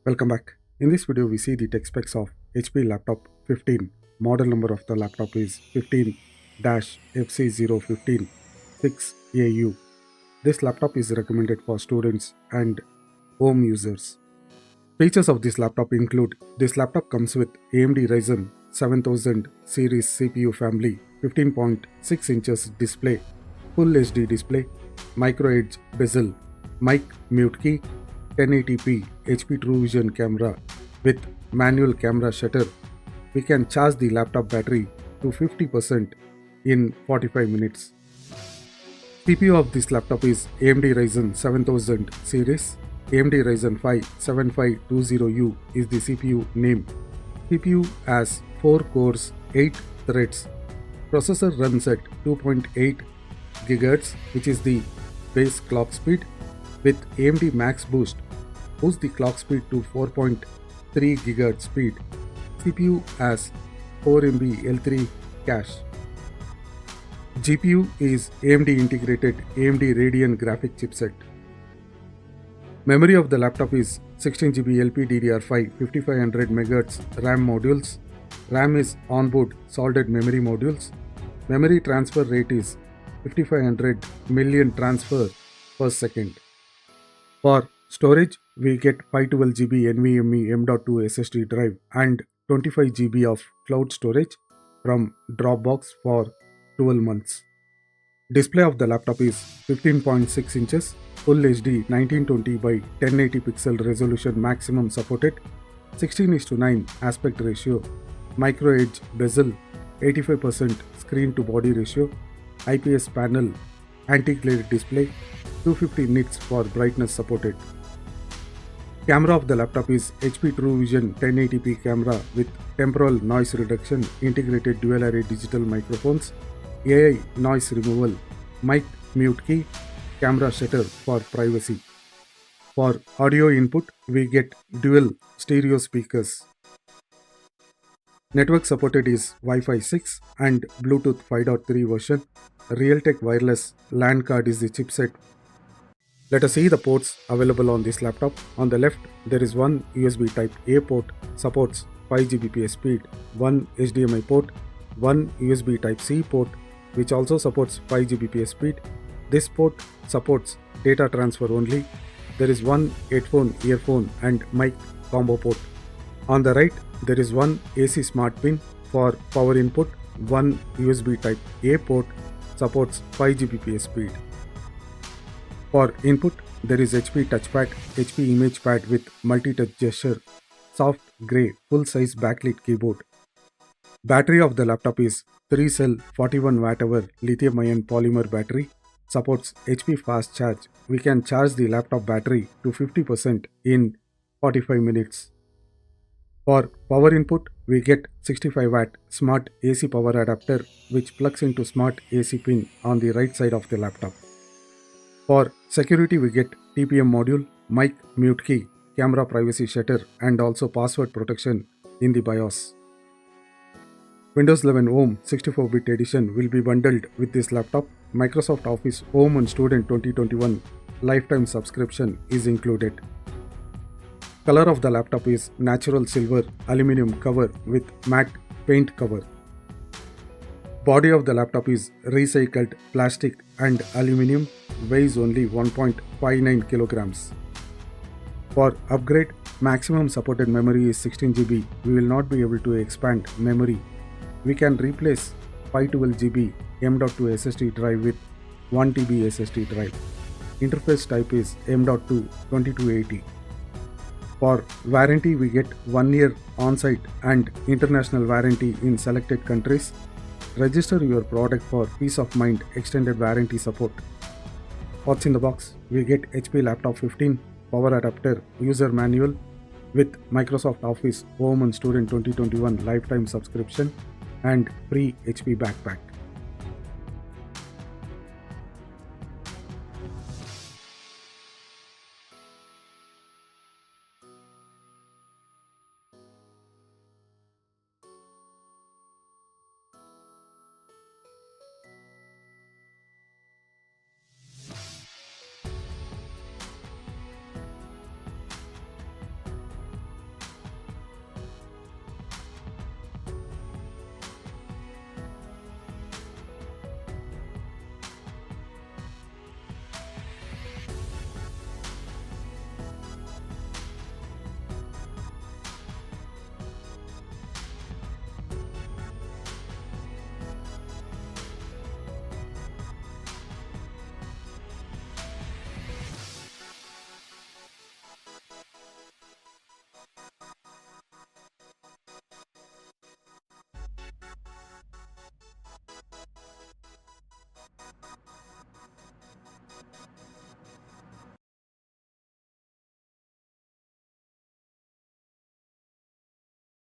Welcome back. In this video, we see the tech specs of HP Laptop 15. Model number of the laptop is 15-FC0156AU. This laptop is recommended for students and home users. Features of this laptop include: this laptop comes with AMD Ryzen 7000 series CPU family, 15.6 inches display, Full HD display, micro edge bezel, mic mute key, 1080p HP True Vision camera with manual camera shutter. We can charge the laptop battery to 50% in 45 minutes. CPU of this laptop is AMD Ryzen 7000 series. AMD Ryzen 5 7520U is the CPU name. CPU has 4 cores, 8 threads. Processor runs at 2.8 GHz, which is the base clock speed. With AMD Max Boost, boost the clock speed to 4.3 GHz speed. CPU has 4 MB L3 cache. GPU is AMD Integrated AMD Radeon Graphics chipset. Memory of the laptop is 16 GB LPDDR5-5500 MT RAM modules. RAM is onboard soldered memory modules. Memory transfer rate is 5500 million transfer per second. For storage, we get 512 GB NVMe M.2 SSD drive and 25 GB of cloud storage from Dropbox for 12 months. Display of the laptop is 15.6 inches, Full HD 1920 by 1080 pixel resolution maximum supported, 16:9 aspect ratio, micro edge bezel, 85% screen to body ratio, IPS panel, anti-glare display, 250 nits for brightness supported. Camera of the laptop is HP True Vision 1080p camera with temporal noise reduction, integrated dual array digital microphones, AI noise removal, mic mute key, camera shutter for privacy. For audio input, we get dual stereo speakers. Network supported is Wi-Fi 6 and Bluetooth 5.3 version. Realtek wireless LAN card is the chipset. Let us see the ports available on this laptop. On the left, there is one USB Type A port, supports 5 Gbps speed, one HDMI port, one USB Type C port, which also supports 5 Gbps speed. This port supports data transfer only. There is one headphone, earphone and mic combo port. On the right, there is one AC smart pin for power input, one USB Type A port, supports 5 Gbps speed. For input, there is HP touchpad, HP image pad with multi-touch gesture, soft grey full-size backlit keyboard. Battery of the laptop is 3-cell 41 Wh lithium-ion polymer battery, supports HP fast charge. We can charge the laptop battery to 50% in 45 minutes. For power input, we get 65 watt smart AC power adapter which plugs into smart AC pin on the right side of the laptop. For security, we get TPM module, mic mute key, camera privacy shutter and also password protection in the BIOS. Windows 11 Home 64-bit edition will be bundled with this laptop. Microsoft Office Home and Student 2021 lifetime subscription is included. Color of the laptop is natural silver aluminum cover with matte paint cover. Body of the laptop is recycled plastic and aluminum, weighs only 1.59 kilograms. For upgrade, maximum supported memory is 16 GB. We will not be able to expand memory. We can replace 512 GB M.2 SSD drive with 1 TB SSD drive. Interface type is M.2 2280. For warranty, we get 1 year on-site and international warranty in selected countries. Register your product for peace of mind extended warranty support. What's in the box? We get HP Laptop 15, power adapter, user manual with Microsoft Office Home and Student 2021 lifetime subscription and free HP backpack.